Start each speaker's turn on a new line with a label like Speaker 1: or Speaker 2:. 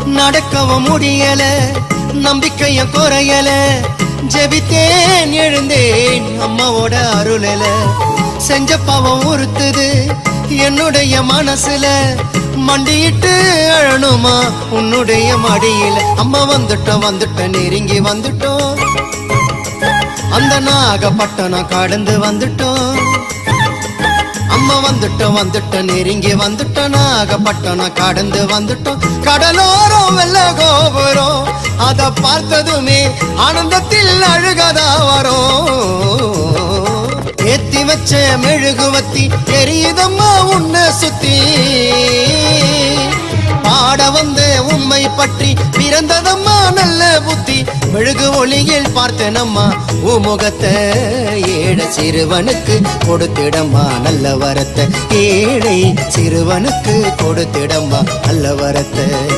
Speaker 1: நடக்கவும் முடியல, நம்பிக்கைய குறையல. ஜெபித்தேன் எழுந்தேன் அம்மாவோட அருளல. செஞ்ச பாவம் உறுத்துது என்னுடைய மனசுல. மண்டியிட்டு அழணுமா உன்னுடைய மடியில. அம்மா வந்துட்டோம் நெருங்கி வந்துட்டோம். அந்த நாகப்பட்டினம் கடந்து வந்துட்டோம். அம்மா வந்துட்டோம் நெருங்கி வந்துட்டோம். நாகப்பட்டினம் கடந்து வந்துட்டோம். கடலோரம் வெள்ள கோபுரம் அத பார்த்ததுமே ஆனந்தத்தில் அழுகதா வரும். ஏத்தி வச்ச மெழுகுவத்தி எரியுதம்மா உன்னை சுத்தி. பாட வந்த உம்மை பற்றி பிறந்ததம்மா நல்ல புத்தி. மெழுகு ஒளியில் பார்த்தனம்மா உமுகத்தை. ஏழை சிறுவனுக்கு கொடுத்திடம்மா நல்ல வரத்தை. ஏழை சிறுவனுக்கு கொடுத்திடம்மா நல்ல வரத்தை.